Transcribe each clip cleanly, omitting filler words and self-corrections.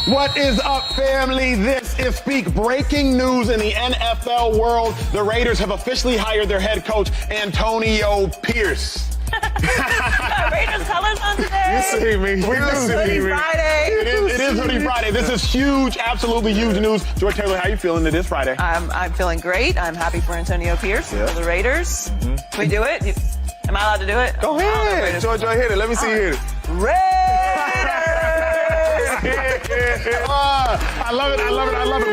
What is up, family? This is Speak. Breaking news in the NFL world. The Raiders have officially hired their head coach, Antonio Pierce. Raiders colors on today. You see me. Hoodie Friday. It is Hoodie Friday. This is huge, absolutely huge news. Joy Taylor, how you feeling? It is Friday. I'm feeling great. I'm happy for Antonio Pierce, for the Raiders. Can we do it? Am I allowed to do it? Go ahead. Joy, hit it. Let me see you hit it. Raiders! I love it.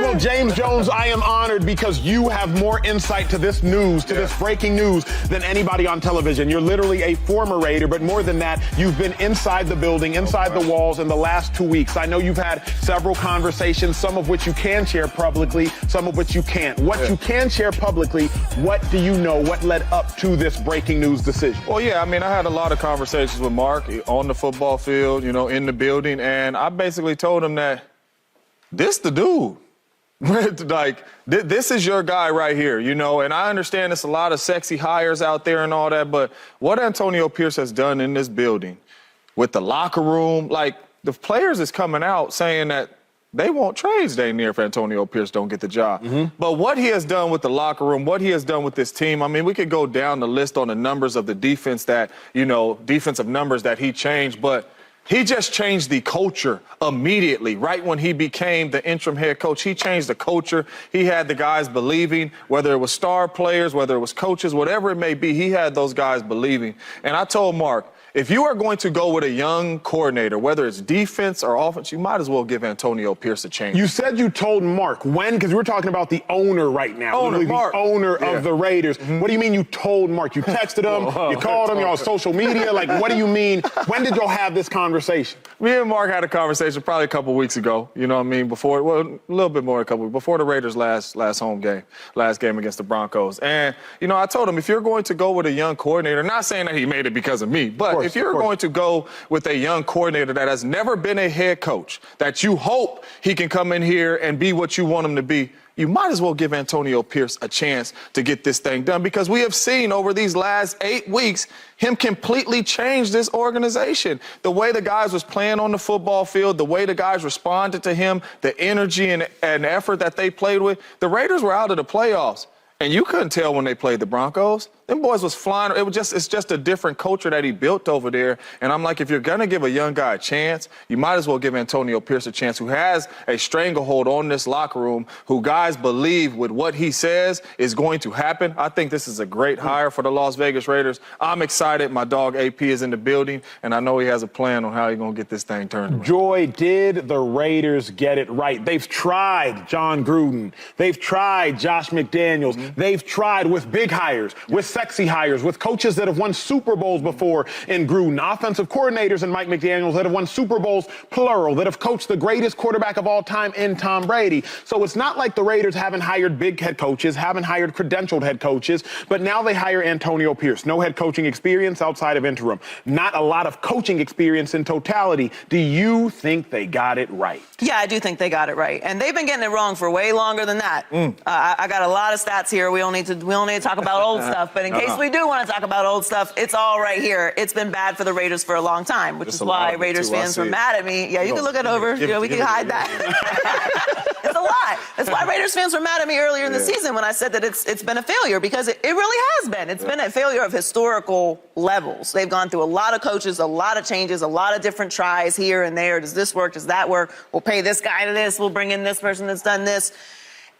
Well, James Jones, I am honored because you have more insight to this news, to this breaking news, than anybody on television. You're literally a former Raider, but more than that, you've been inside the building, inside the walls in the last 2 weeks. I know you've had several conversations, some of which you can share publicly, some of which you can't. What you can share publicly, what do you know? What led up to this breaking news decision? Well, yeah, I mean, I had a lot of conversations with Mark on the football field, in the building, and I basically told him that this the dude. This is your guy right here, and I understand there's a lot of sexy hires out there and all that, but what Antonio Pierce has done in this building with the locker room, the players is coming out saying that they want trades day near if Antonio Pierce don't get the job. But what he has done with the locker room, what he has done with this team, I mean, we could go down the list on the numbers of the defense that, defensive numbers that he changed, but he just changed the culture immediately. Right when he became the interim head coach, he changed the culture. He had the guys believing, whether it was star players, whether it was coaches, whatever it may be, he had those guys believing. And I told Mark, if you are going to go with a young coordinator, whether it's defense or offense, you might as well give Antonio Pierce a chance. You said you told Mark. When? Because we're talking about the owner right now. Mark. The owner of the Raiders. What do you mean you told Mark? You texted him? You called him? You're on social media? What do you mean? When did y'all have this conversation? Me and Mark had a conversation probably a couple weeks ago, before, a little bit more before the Raiders' last game against the Broncos. And, I told him, if you're going to go with a young coordinator, not saying that he made it because of me, but if you're going to go with a young coordinator that has never been a head coach, that you hope he can come in here and be what you want him to be, you might as well give Antonio Pierce a chance to get this thing done, because we have seen over these last 8 weeks him completely change this organization. The way the guys was playing on the football field, the way the guys responded to him, the energy and effort that they played with. The Raiders were out of the playoffs, and you couldn't tell when they played the Broncos. Them boys was flying. It's just a different culture that he built over there. And I'm like, if you're going to give a young guy a chance, you might as well give Antonio Pierce a chance, who has a stranglehold on this locker room, who guys believe with what he says is going to happen. I think this is a great hire for the Las Vegas Raiders. I'm excited. My dog AP is in the building, and I know he has a plan on how he's going to get this thing turned around. Joy, did the Raiders get it right? They've tried John Gruden. They've tried Josh McDaniels. They've tried with big hires, with sexy hires, with coaches that have won Super Bowls before in Gruden, offensive coordinators in Mike McDaniels that have won Super Bowls, plural, that have coached the greatest quarterback of all time in Tom Brady. So it's not like the Raiders haven't hired big head coaches, haven't hired credentialed head coaches, but now they hire Antonio Pierce. No head coaching experience outside of interim. Not a lot of coaching experience in totality. Do you think they got it right? Yeah, I do think they got it right. And they've been getting it wrong for way longer than that. I got a lot of stats here. We don't need to talk about old stuff, but in case we do want to talk about old stuff, it's all right here. It's been bad for the Raiders for a long time, which is why Raiders fans were mad at me. Yeah, you can look it over. We can hide that. It's a lot. That's why Raiders fans were mad at me earlier in the season when I said that it's been a failure, because it really has been. It's been a failure of historical levels. They've gone through a lot of coaches, a lot of changes, a lot of different tries here and there. Does this work? Does that work? We'll pay this guy to this. We'll bring in this person that's done this.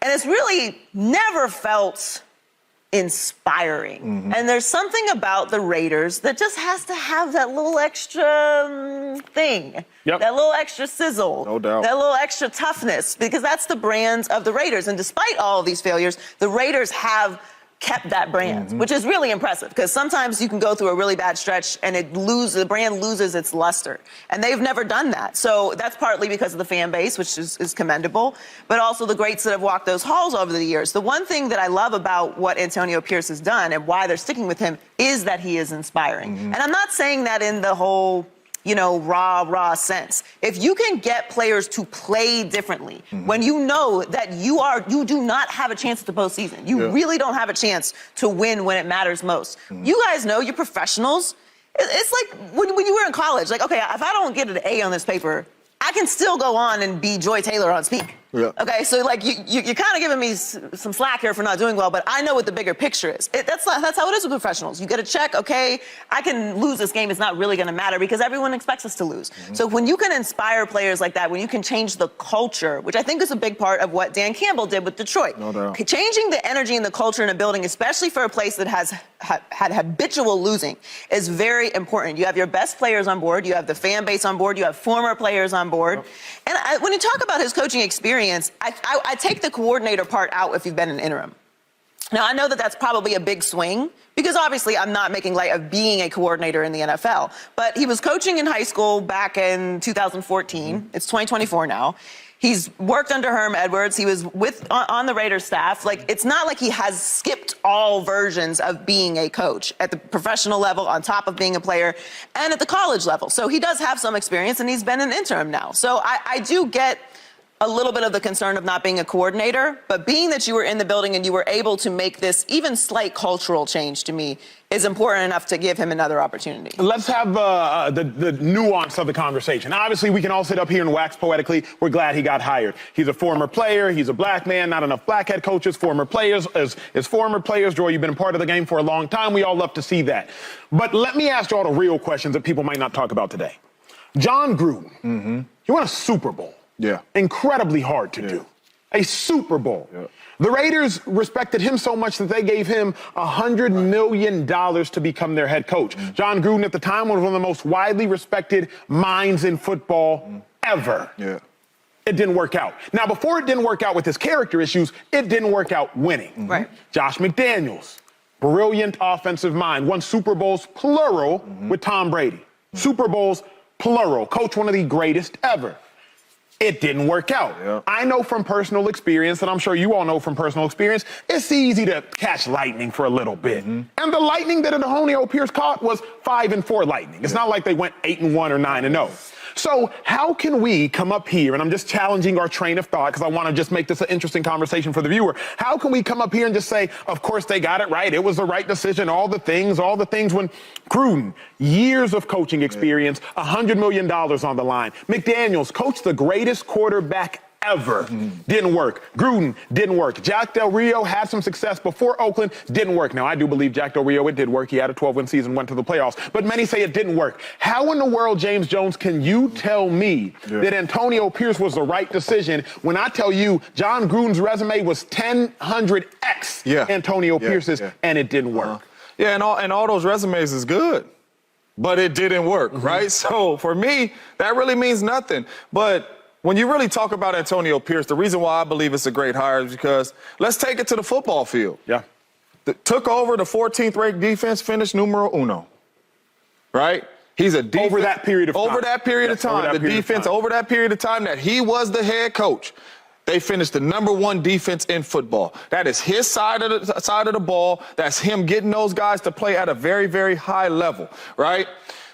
And it's really never felt inspiring. And there's something about the Raiders that just has to have that little extra thing, that little extra sizzle, no doubt, that little extra toughness, because that's the brands of the Raiders. And despite all of these failures, the Raiders have kept that brand, which is really impressive, because sometimes you can go through a really bad stretch and the brand loses its luster. And they've never done that. So that's partly because of the fan base, which is commendable, but also the greats that have walked those halls over the years. The one thing that I love about what Antonio Pierce has done and why they're sticking with him is that he is inspiring. And I'm not saying that in the whole raw sense. If you can get players to play differently, when you know that you do not have a chance at the postseason, you really don't have a chance to win when it matters most. You guys know, you're professionals. It's like when you were in college, like, okay, if I don't get an A on this paper, I can still go on and be Joy Taylor on Speak. Yeah. Okay, so like you're kind of giving me some slack here for not doing well, but I know what the bigger picture is. That's how it is with professionals. You get a check, okay, I can lose this game. It's not really going to matter because everyone expects us to lose. So when you can inspire players like that, when you can change the culture, which I think is a big part of what Dan Campbell did with Detroit. No doubt. Changing the energy and the culture in a building, especially for a place that has had habitual losing, is very important. You have your best players on board, you have the fan base on board, you have former players on board. And when you talk about his coaching experience, I take the coordinator part out if you've been an interim. Now, I know that that's probably a big swing because obviously I'm not making light of being a coordinator in the NFL, but he was coaching in high school back in 2014. It's 2024 now. He's worked under Herm Edwards. He was on the Raiders staff. Like, it's not like he has skipped all versions of being a coach at the professional level, on top of being a player, and at the college level. So he does have some experience, and he's been an interim now. So I do get a little bit of the concern of not being a coordinator, but being that you were in the building and you were able to make this even slight cultural change, to me, is important enough to give him another opportunity. Let's have the nuance of the conversation. Obviously, we can all sit up here and wax poetically. We're glad he got hired. He's a former player. He's a black man. Not enough black head coaches. Former players as former players. Joy, you've been a part of the game for a long time. We all love to see that. But let me ask you all the real questions that people might not talk about today. John Gruden, he won a Super Bowl. Yeah. Incredibly hard to do. A Super Bowl. Yeah. The Raiders respected him so much that they gave him $100 million to become their head coach. John Gruden at the time was one of the most widely respected minds in football ever. Yeah. It didn't work out. Now, before it didn't work out with his character issues, it didn't work out winning. Right. Josh McDaniels, brilliant offensive mind, won Super Bowls plural with Tom Brady. Super Bowls plural. Coach, one of the greatest ever. It didn't work out. Yeah. I know from personal experience, and I'm sure you all know from personal experience, it's easy to catch lightning for a little bit. And the lightning that Antonio Pierce caught was 5-4 lightning. It's not like they went 8-1 or 9-0. So how can we come up here, and I'm just challenging our train of thought because I want to just make this an interesting conversation for the viewer. How can we come up here and just say, of course they got it right, it was the right decision, all the things when Gruden, years of coaching experience, $100 million on the line. McDaniels coached the greatest quarterback ever. Didn't work. Gruden didn't work. Jack Del Rio had some success before Oakland, didn't work. Now, I do believe Jack Del Rio, it did work. He had a 12-win season, went to the playoffs. But many say it didn't work. How in the world, James Jones, can you tell me that Antonio Pierce was the right decision when I tell you John Gruden's resume was 1,000x Antonio Pierce's, and it didn't work? Yeah, and all those resumes is good, but it didn't work, right? So for me, that really means nothing. But when you really talk about Antonio Pierce, the reason why I believe it's a great hire is because let's take it to the football field. Yeah. Took over the 14th ranked defense, finished numero uno. Right? He's a defense. Over that period of time. Over that period of time. The defense, over that period of time that he was the head coach, they finished the #1 defense in football. That is his side of the ball. That's him getting those guys to play at a very, very high level, right?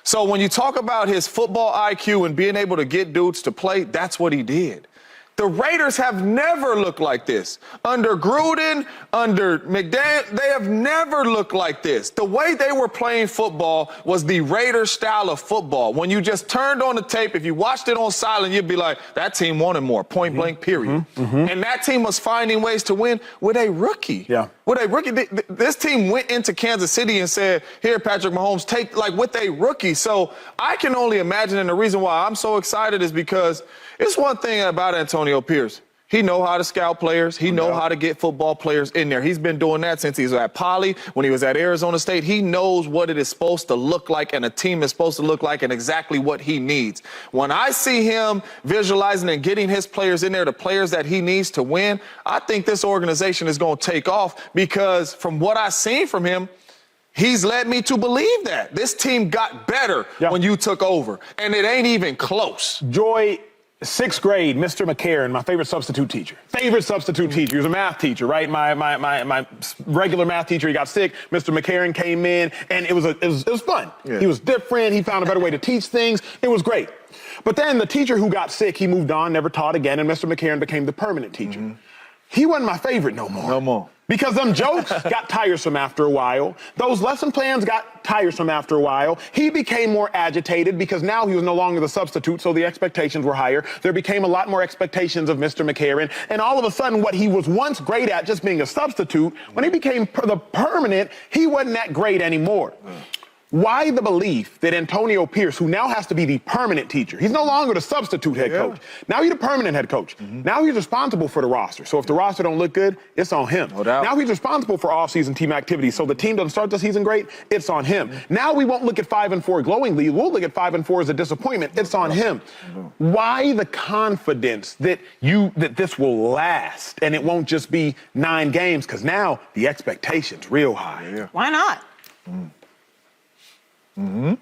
So when you talk about his football IQ and being able to get dudes to play, that's what he did. The Raiders have never looked like this. Under Gruden, under McDaniel, they have never looked like this. The way they were playing football was the Raiders style of football. When you just turned on the tape, if you watched it on silent, you'd be like, that team wanted more, point blank, period. And that team was finding ways to win with a rookie. Yeah. With a rookie, this team went into Kansas City and said, here, Patrick Mahomes, take, like, with a rookie. So I can only imagine, and the reason why I'm so excited is because it's one thing about Antonio Pierce. He know how to scout players. He know how to get football players in there. He's been doing that since he was at Poly, when he was at Arizona State. He knows what it is supposed to look like and a team is supposed to look like and exactly what he needs. When I see him visualizing and getting his players in there, the players that he needs to win, I think this organization is going to take off because from what I've seen from him, he's led me to believe that. This team got better when you took over, and it ain't even close. Joy, 6th grade, Mr. McCarron, my favorite substitute teacher. He was a math teacher, right? My regular math teacher, he got sick. Mr. McCarron came in, and it was fun. Yeah. He was different. He found a better way to teach things. It was great. But then the teacher who got sick, he moved on, never taught again, and Mr. McCarron became the permanent teacher. He wasn't my favorite no more. Because them jokes got tiresome after a while. Those lesson plans got tiresome after a while. He became more agitated because now he was no longer the substitute, so the expectations were higher. There became a lot more expectations of Mr. McCarron. And all of a sudden, what he was once great at, just being a substitute, when he became the permanent, he wasn't that great anymore. Why the belief that Antonio Pierce, who now has to be the permanent teacher, he's no longer the substitute head coach. Now he's the permanent head coach. Now he's responsible for the roster. So if the roster don't look good, it's on him. No doubt. Now he's responsible for off-season team activities. So the team doesn't start the season great, it's on him. Now we won't look at 5-4 glowingly. We'll look at 5-4 as a disappointment. It's on him. Why the confidence that this will last and it won't just be 9 games? Because now the expectation's real high. Why not? Yeah.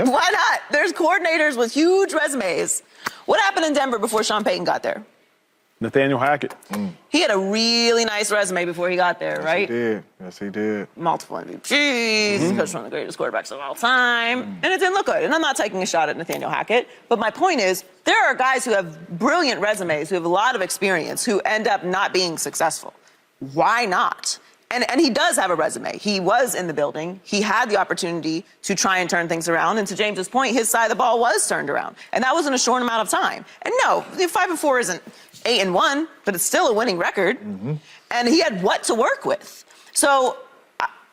Why not? There's coordinators with huge resumes. What happened in Denver before Sean Payton got there? Nathaniel Hackett. He had a really nice resume before he got there, right? He did. Yes, he did. Multiple MVPs, he's coached one of the greatest quarterbacks of all time, and it didn't look good. And I'm not taking a shot at Nathaniel Hackett, but my point is, there are guys who have brilliant resumes, who have a lot of experience, who end up not being successful. Why not? And he does have a resume. He was in the building. He had the opportunity to try and turn things around. And to James's point, his side of the ball was turned around. And that was in a short amount of time. And no, 5-4 isn't 8-1, but it's still a winning record. And he had what to work with. So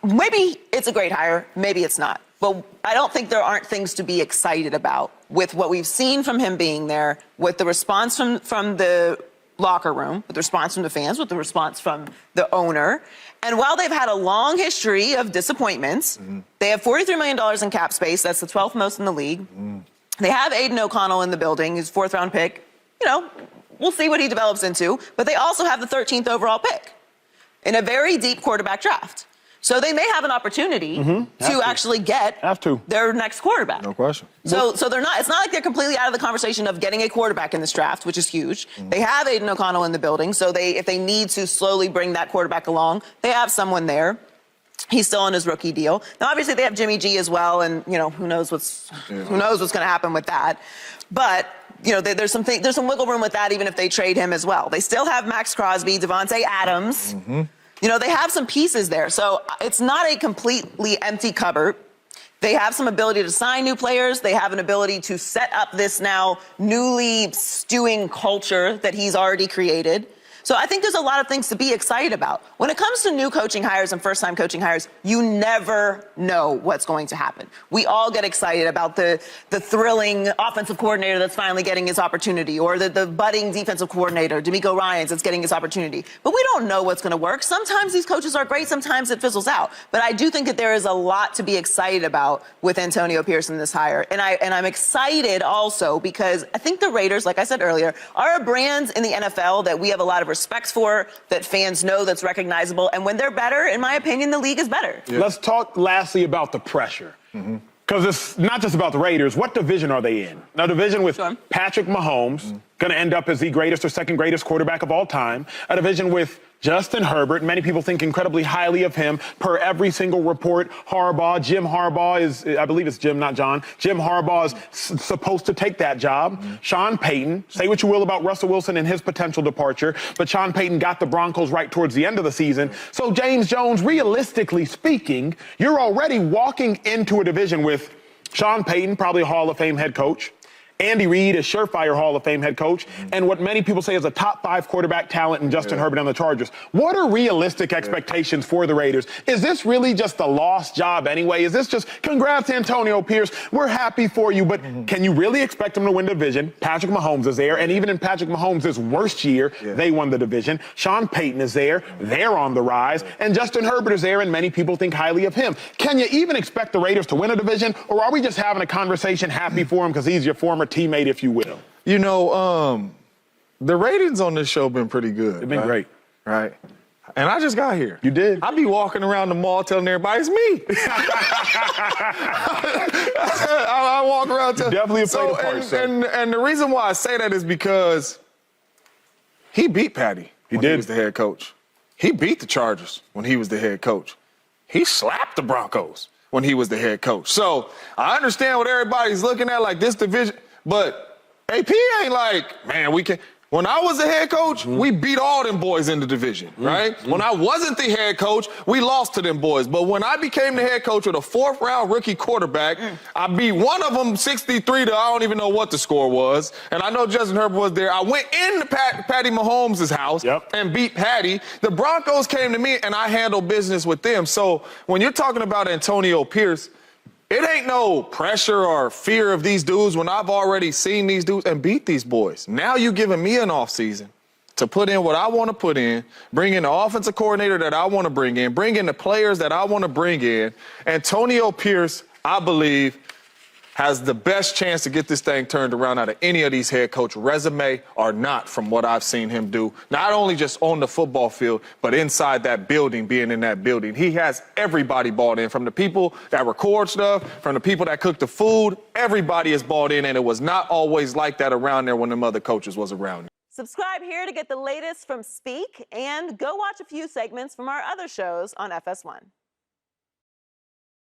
maybe it's a great hire. Maybe it's not. But I don't think there aren't things to be excited about with what we've seen from him being there, with the response from the locker room, with the response from the fans, with the response from the owner. And while they've had a long history of disappointments, they have $43 million in cap space. That's the 12th most in the league. They have Aiden O'Connell in the building, his 4th-round pick. You know, we'll see what he develops into. But they also have the 13th overall pick in a very deep quarterback draft. So they may have an opportunity to actually get their next quarterback. No question. So they're not. It's not like they're completely out of the conversation of getting a quarterback in this draft, which is huge. They have Aiden O'Connell in the building, so if they need to slowly bring that quarterback along, they have someone there. He's still on his rookie deal. Now, obviously, they have Jimmy G as well, and you know who knows what's going to happen with that. But you know, there's some wiggle room with that, even if they trade him as well. They still have Max Crosby, Devontae Adams. You know, they have some pieces there. So it's not a completely empty cupboard. They have some ability to sign new players. They have an ability to set up this now newly stewing culture that he's already created. So I think there's a lot of things to be excited about. When it comes to new coaching hires and first-time coaching hires, you never know what's going to happen. We all get excited about the thrilling offensive coordinator that's finally getting his opportunity, or the budding defensive coordinator, DeMeco Ryans, that's getting his opportunity. But we don't know what's going to work. Sometimes these coaches are great, sometimes it fizzles out. But I do think that there is a lot to be excited about with Antonio Pierce in this hire. And I'm excited also because I think the Raiders, like I said earlier, are a brand in the NFL that we have a lot of respect for, that fans know, that's recognizable. And when they're better, in my opinion, the league is better. Let's talk lastly about the pressure. Because it's not just about the Raiders. What division are they in? A division with Patrick Mahomes, going to end up as the greatest or second greatest quarterback of all time. A division with Justin Herbert. Many people think incredibly highly of him. Per every single report, Jim Harbaugh is, I believe it's Jim, not John. Jim Harbaugh is supposed to take that job. Sean Payton, say what you will about Russell Wilson and his potential departure, but Sean Payton got the Broncos right towards the end of the season. So James Jones, realistically speaking, you're already walking into a division with Sean Payton, probably a Hall of Fame head coach. Andy Reid is surefire Hall of Fame head coach, and what many people say is a top 5 quarterback talent in Justin Herbert on the Chargers. What are realistic expectations for the Raiders? Is this really just a lost job anyway? Is this just, congrats, Antonio Pierce, we're happy for you, but can you really expect them to win the division? Patrick Mahomes is there, and even in Patrick Mahomes' worst year, they won the division. Sean Payton is there, they're on the rise, and Justin Herbert is there, and many people think highly of him. Can you even expect the Raiders to win a division, or are we just having a conversation happy for him because he's your former teammate, if you will? You know, the ratings on this show been pretty good. They've been great. Right. And I just got here. You did? I be walking around the mall telling everybody it's me. I walk around telling. Definitely a play the part, sir. And the reason why I say that is because he beat Patty when he was the head coach. He beat the Chargers when he was the head coach. He slapped the Broncos when he was the head coach. So I understand what everybody's looking at, like this division, but AP ain't like, man, we can. When I was the head coach, we beat all them boys in the division, right? When I wasn't the head coach, we lost to them boys. But when I became the head coach with a 4th-round rookie quarterback, I beat one of them 63 to I don't even know what the score was. And I know Justin Herbert was there. I went into Patty Mahomes' house and beat Patty. The Broncos came to me, and I handled business with them. So when you're talking about Antonio Pierce, it ain't no pressure or fear of these dudes when I've already seen these dudes and beat these boys. Now you giving me an offseason to put in what I want to put in, bring in the offensive coordinator that I want to bring in the players that I want to bring in. Antonio Pierce, I believe, has the best chance to get this thing turned around out of any of these head coach resume or not from what I've seen him do, not only just on the football field, but inside that building, being in that building. He has everybody bought in, from the people that record stuff, from the people that cook the food. Everybody is bought in, and it was not always like that around there when them other coaches was around. Subscribe here to get the latest from Speak, and go watch a few segments from our other shows on FS1.